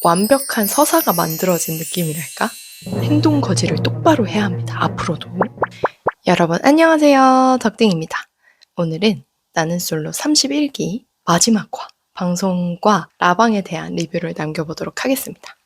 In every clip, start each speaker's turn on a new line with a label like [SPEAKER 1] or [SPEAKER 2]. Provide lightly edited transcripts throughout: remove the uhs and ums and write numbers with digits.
[SPEAKER 1] 완벽한 서사가 만들어진 느낌이랄까? 행동 거지를 똑바로 해야 합니다. 앞으로도. 여러분 안녕하세요. 덕딩입니다. 오늘은 나는 솔로 31기 마지막 화 방송과 라방에 대한 리뷰를 남겨보도록 하겠습니다.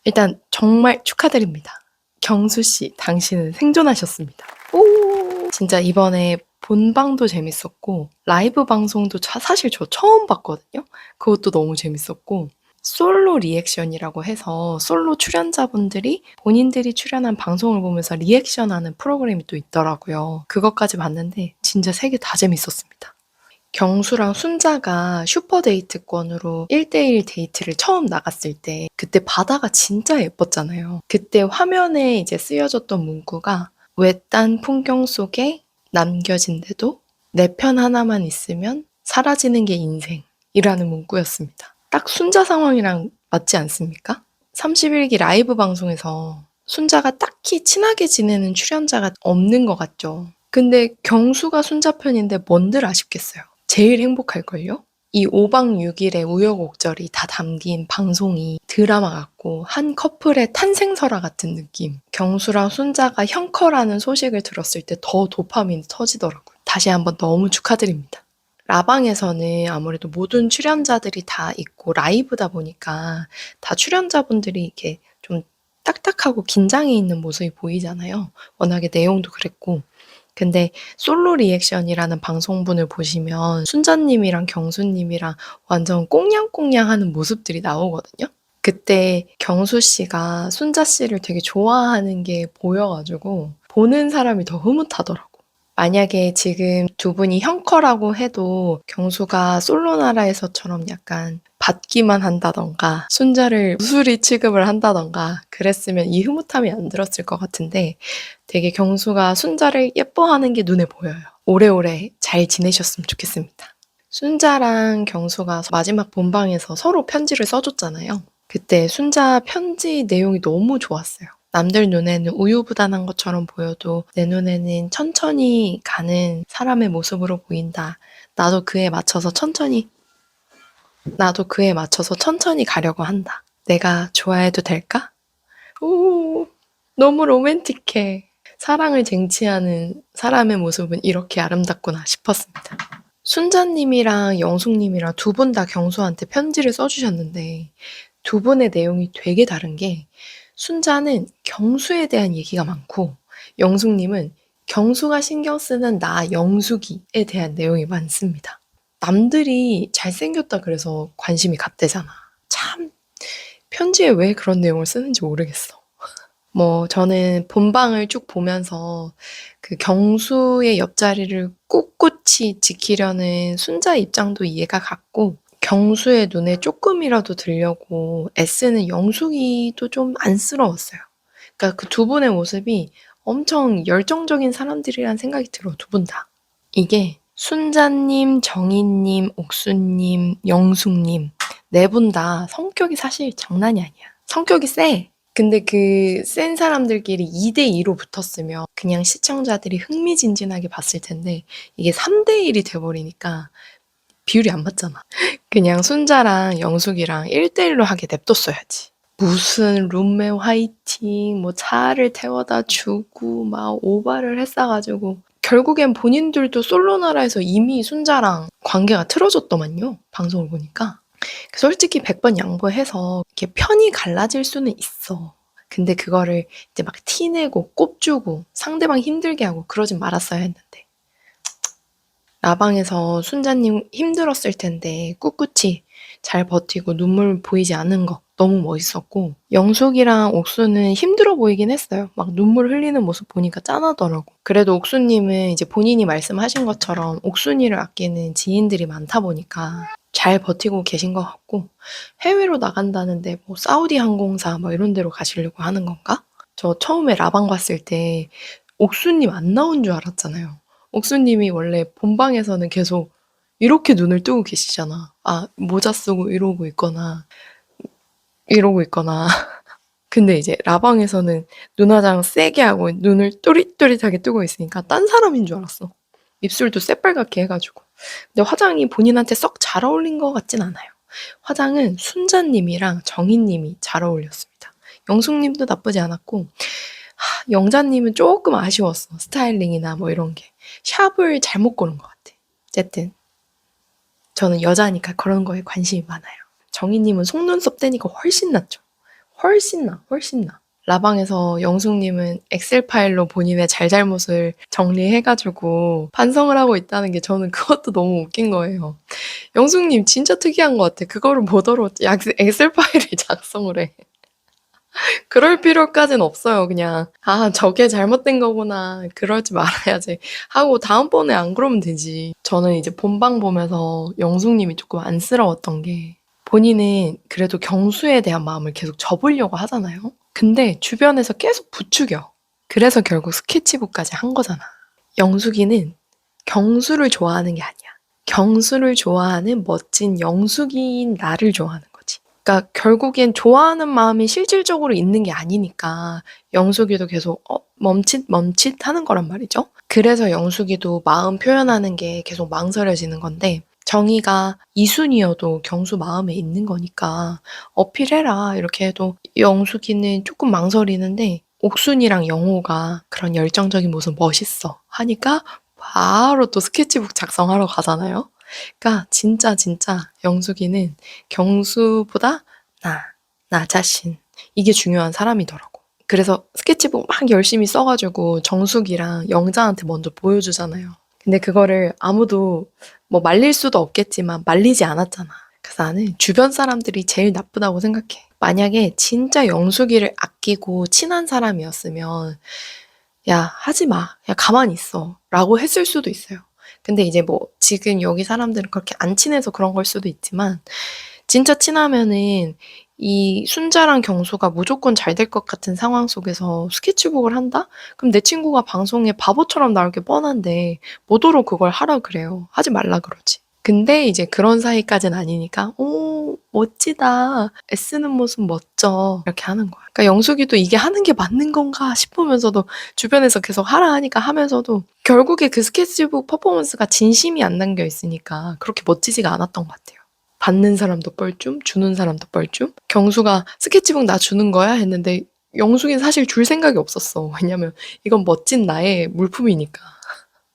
[SPEAKER 1] 일단 정말 축하드립니다. 경수씨, 당신은 생존하셨습니다. 오! 진짜 이번에 본방도 재밌었고 라이브 방송도 사실 저 처음 봤거든요. 그것도 너무 재밌었고 솔로 리액션이라고 해서 솔로 출연자분들이 본인들이 출연한 방송을 보면서 리액션하는 프로그램이 또 있더라고요. 그것까지 봤는데 진짜 3개 다 재밌었습니다. 경수랑 순자가 슈퍼데이트권으로 1대1 데이트를 처음 나갔을 때 그때 바다가 진짜 예뻤잖아요. 그때 화면에 이제 쓰여졌던 문구가 외딴 풍경 속에 남겨진데도 내 편 하나만 있으면 사라지는 게 인생이라는 문구였습니다. 딱 순자 상황이랑 맞지 않습니까? 31기 라이브 방송에서 순자가 딱히 친하게 지내는 출연자가 없는 것 같죠. 근데 경수가 순자 편인데 뭔들 아쉽겠어요. 제일 행복할걸요? 이 5박 6일의 우여곡절이 다 담긴 방송이 드라마 같고 한 커플의 탄생설화 같은 느낌. 경수랑 순자가 형커라는 소식을 들었을 때 더 도파민이 터지더라고요. 다시 한번 너무 축하드립니다. 라방에서는 아무래도 모든 출연자들이 다 있고 라이브다 보니까 다 출연자분들이 이렇게 좀 딱딱하고 긴장해 있는 모습이 보이잖아요. 워낙에 내용도 그랬고. 근데 솔로 리액션이라는 방송분을 보시면 순자님이랑 경수님이랑 완전 꽁냥꽁냥 하는 모습들이 나오거든요. 그때 경수 씨가 순자 씨를 되게 좋아하는 게 보여가지고 보는 사람이 더 흐뭇하더라고. 만약에 지금 두 분이 형커라고 해도 경수가 솔로나라에서처럼 약간 받기만 한다던가 순자를 우수리 취급을 한다던가 그랬으면 이 흐뭇함이 안 들었을 것 같은데 되게 경수가 순자를 예뻐하는 게 눈에 보여요. 오래오래 잘 지내셨으면 좋겠습니다. 순자랑 경수가 마지막 본방에서 서로 편지를 써줬잖아요. 그때 순자 편지 내용이 너무 좋았어요. 남들 눈에는 우유부단한 것처럼 보여도 내 눈에는 천천히 가는 사람의 모습으로 보인다. 나도 그에 맞춰서 천천히 가려고 한다. 내가 좋아해도 될까? 오, 너무 로맨틱해. 사랑을 쟁취하는 사람의 모습은 이렇게 아름답구나 싶었습니다. 순자님이랑 영숙님이랑 두 분 다 경수한테 편지를 써주셨는데 두 분의 내용이 되게 다른 게 순자는 경수에 대한 얘기가 많고 영숙님은 경수가 신경 쓰는 나 영숙이에 대한 내용이 많습니다. 남들이 잘생겼다 그래서 관심이 갑대잖아. 참 편지에 왜 그런 내용을 쓰는지 모르겠어. 저는 본방을 쭉 보면서 그 경수의 옆자리를 꿋꿋이 지키려는 순자 입장도 이해가 갔고 경수의 눈에 조금이라도 들려고 애쓰는 영숙이도 좀 안쓰러웠어요. 그러니까 그 두 분의 모습이 엄청 열정적인 사람들이란 생각이 들어, 두 분 다. 이게 순자님, 정희님, 옥수님, 영숙님 네 분 다 성격이 사실 장난이 아니야. 성격이 세. 근데 그 센 사람들끼리 2대2로 붙었으면 그냥 시청자들이 흥미진진하게 봤을 텐데 이게 3대1이 돼버리니까 비율이 안 맞잖아. 그냥 순자랑 영숙이랑 1대1로 하게 냅뒀어야지. 무슨 룸메 화이팅, 차를 태워다 주고 막 오바를 했어가지고 결국엔 본인들도 솔로나라에서 이미 순자랑 관계가 틀어졌더만요. 방송을 보니까. 솔직히 100번 양보해서 이렇게 편이 갈라질 수는 있어. 근데 그거를 이제 막 티내고 꼽주고 상대방 힘들게 하고 그러진 말았어야 했는데. 라방에서 순자님 힘들었을 텐데 꿋꿋이 잘 버티고 눈물 보이지 않은 거 너무 멋있었고 영숙이랑 옥수는 힘들어 보이긴 했어요. 막 눈물 흘리는 모습 보니까 짠하더라고. 그래도 옥수님은 이제 본인이 말씀하신 것처럼 옥순이를 아끼는 지인들이 많다 보니까 잘 버티고 계신 것 같고 해외로 나간다는데 사우디 항공사 이런 데로 가시려고 하는 건가? 저 처음에 라방 봤을 때 옥수님 안 나온 줄 알았잖아요. 옥수님이 원래 본방에서는 계속 이렇게 눈을 뜨고 계시잖아. 모자 쓰고 이러고 있거나. 근데 이제 라방에서는 눈화장 세게 하고 눈을 또릿또릿하게 뜨고 있으니까 딴 사람인 줄 알았어. 입술도 새빨갛게 해가지고. 근데 화장이 본인한테 썩 잘 어울린 것 같진 않아요. 화장은 순자님이랑 정희님이 잘 어울렸습니다. 영숙님도 나쁘지 않았고 영자님은 조금 아쉬웠어. 스타일링이나 뭐 이런 게. 샵을 잘못 고른 것 같아. 어쨌든 저는 여자니까 그런 거에 관심이 많아요. 정희님은 속눈썹 떼니까 훨씬 낫죠. 훨씬 나. 라방에서 영숙님은 엑셀 파일로 본인의 잘잘못을 정리해가지고 반성을 하고 있다는 게 저는 그것도 너무 웃긴 거예요. 영숙님 진짜 특이한 것 같아. 그거를 뭐더러 엑셀 파일을 작성을 해. 그럴 필요까진 없어요. 그냥 저게 잘못된 거구나. 그러지 말아야지 하고 다음번에 안 그러면 되지. 저는 이제 본방 보면서 영숙님이 조금 안쓰러웠던 게 본인은 그래도 경수에 대한 마음을 계속 접으려고 하잖아요. 근데 주변에서 계속 부추겨. 그래서 결국 스케치북까지 한 거잖아. 영숙이는 경수를 좋아하는 게 아니야. 경수를 좋아하는 멋진 영숙이인 나를 좋아하는 거지. 그러니까 결국엔 좋아하는 마음이 실질적으로 있는 게 아니니까 영숙이도 계속 멈칫 하는 거란 말이죠. 그래서 영숙이도 마음 표현하는 게 계속 망설여지는 건데 정의가 이순이어도 경수 마음에 있는 거니까 어필해라 이렇게 해도 영숙이는 조금 망설이는데 옥순이랑 영호가 그런 열정적인 모습 멋있어 하니까 바로 또 스케치북 작성하러 가잖아요. 그러니까 진짜 영숙이는 경수보다 나 자신 이게 중요한 사람이더라고. 그래서 스케치북 막 열심히 써가지고 정숙이랑 영자한테 먼저 보여주잖아요. 근데 그거를 아무도 뭐 말릴 수도 없겠지만 말리지 않았잖아. 그래서 나는 주변 사람들이 제일 나쁘다고 생각해. 만약에 진짜 영숙이를 아끼고 친한 사람이었으면 야, 하지 마. 야, 가만히 있어. 라고 했을 수도 있어요. 근데 이제 뭐 지금 여기 사람들은 그렇게 안 친해서 그런 걸 수도 있지만 진짜 친하면은 이 순자랑 경수가 무조건 잘 될 것 같은 상황 속에서 스케치북을 한다? 그럼 내 친구가 방송에 바보처럼 나올 게 뻔한데 뭐더러 그걸 하라 그래요. 하지 말라 그러지. 근데 이제 그런 사이까지는 아니니까 오 멋지다. 애쓰는 모습 멋져. 이렇게 하는 거야. 그러니까 영숙이도 이게 하는 게 맞는 건가 싶으면서도 주변에서 계속 하라 하니까 하면서도 결국에 그 스케치북 퍼포먼스가 진심이 안 담겨 있으니까 그렇게 멋지지가 않았던 것 같아요. 받는 사람도 뻘쭘, 주는 사람도 뻘쭘. 경수가 스케치북 나 주는 거야? 했는데 영숙이는 사실 줄 생각이 없었어. 왜냐면 이건 멋진 나의 물품이니까.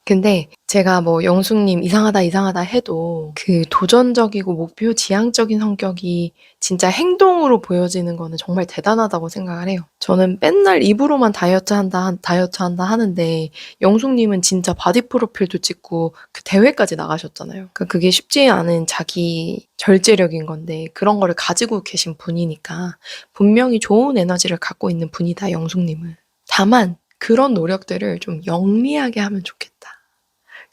[SPEAKER 1] 근데 제가 뭐 영숙님 이상하다 해도 그 도전적이고 목표 지향적인 성격이 진짜 행동으로 보여지는 거는 정말 대단하다고 생각을 해요. 저는 맨날 입으로만 다이어트 한다 하는데 영숙님은 진짜 바디 프로필도 찍고 그 대회까지 나가셨잖아요. 그러니까 그게 쉽지 않은 자기 절제력인 건데 그런 거를 가지고 계신 분이니까 분명히 좋은 에너지를 갖고 있는 분이다, 영숙님은. 다만 그런 노력들을 좀 영리하게 하면 좋겠다.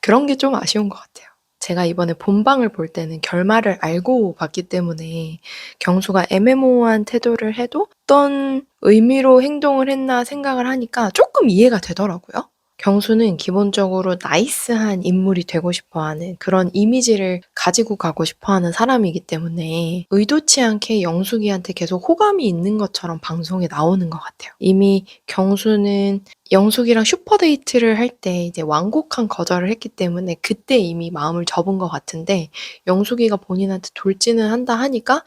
[SPEAKER 1] 그런 게 좀 아쉬운 것 같아요. 제가 이번에 본방을 볼 때는 결말을 알고 봤기 때문에 경수가 애매모호한 태도를 해도 어떤 의미로 행동을 했나 생각을 하니까 조금 이해가 되더라고요. 경수는 기본적으로 나이스한 인물이 되고 싶어 하는 그런 이미지를 가지고 가고 싶어 하는 사람이기 때문에 의도치 않게 영숙이한테 계속 호감이 있는 것처럼 방송에 나오는 것 같아요. 이미 경수는 영숙이랑 슈퍼데이트를 할 때 이제 완곡한 거절을 했기 때문에 그때 이미 마음을 접은 것 같은데 영숙이가 본인한테 돌진을 한다 하니까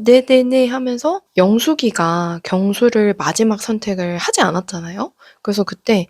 [SPEAKER 1] 네네네 하면서 영숙이가 경수를 마지막 선택을 하지 않았잖아요. 그래서 그때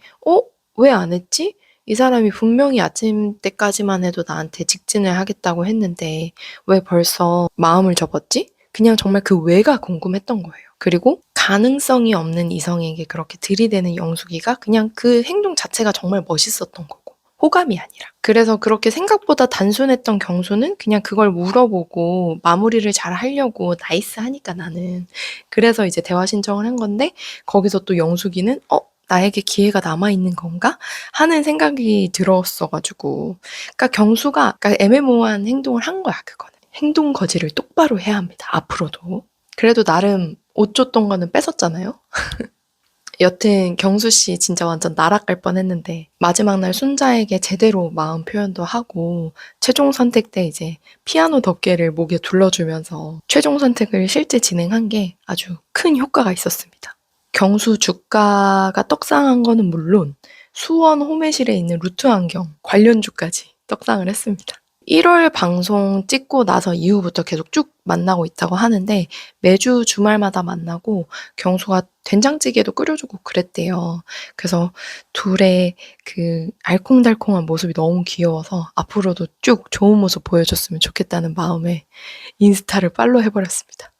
[SPEAKER 1] 왜 안 했지? 이 사람이 분명히 아침 때까지만 해도 나한테 직진을 하겠다고 했는데 왜 벌써 마음을 접었지? 그냥 정말 그 왜가 궁금했던 거예요. 그리고 가능성이 없는 이성에게 그렇게 들이대는 영숙이가 그냥 그 행동 자체가 정말 멋있었던 거고 호감이 아니라. 그래서 그렇게 생각보다 단순했던 경수는 그냥 그걸 물어보고 마무리를 잘 하려고 나이스하니까 나는. 그래서 이제 대화 신청을 한 건데 거기서 또 영숙이는 나에게 기회가 남아있는 건가? 하는 생각이 들었어가지고. 그러니까 경수가 애매모호한 행동을 한 거야, 그거는. 행동 거지를 똑바로 해야 합니다, 앞으로도. 그래도 나름 옷 줬던 거는 뺏었잖아요. 여튼 경수 씨 진짜 완전 날아갈 뻔했는데 마지막 날 순자에게 제대로 마음 표현도 하고 최종 선택 때 이제 피아노 덮개를 목에 둘러주면서 최종 선택을 실제 진행한 게 아주 큰 효과가 있었습니다. 경수 주가가 떡상한 거는 물론 수원 호매실에 있는 루트 안경 관련주까지 떡상을 했습니다. 1월 방송 찍고 나서 이후부터 계속 쭉 만나고 있다고 하는데 매주 주말마다 만나고 경수가 된장찌개도 끓여주고 그랬대요. 그래서 둘의 그 알콩달콩한 모습이 너무 귀여워서 앞으로도 쭉 좋은 모습 보여줬으면 좋겠다는 마음에 인스타를 팔로우 해버렸습니다.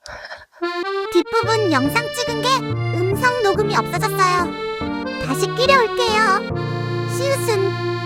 [SPEAKER 2] 뒷부분 영상 찍은 게 음성 녹음이 없어졌어요. 다시 끼려 올게요. 시읒은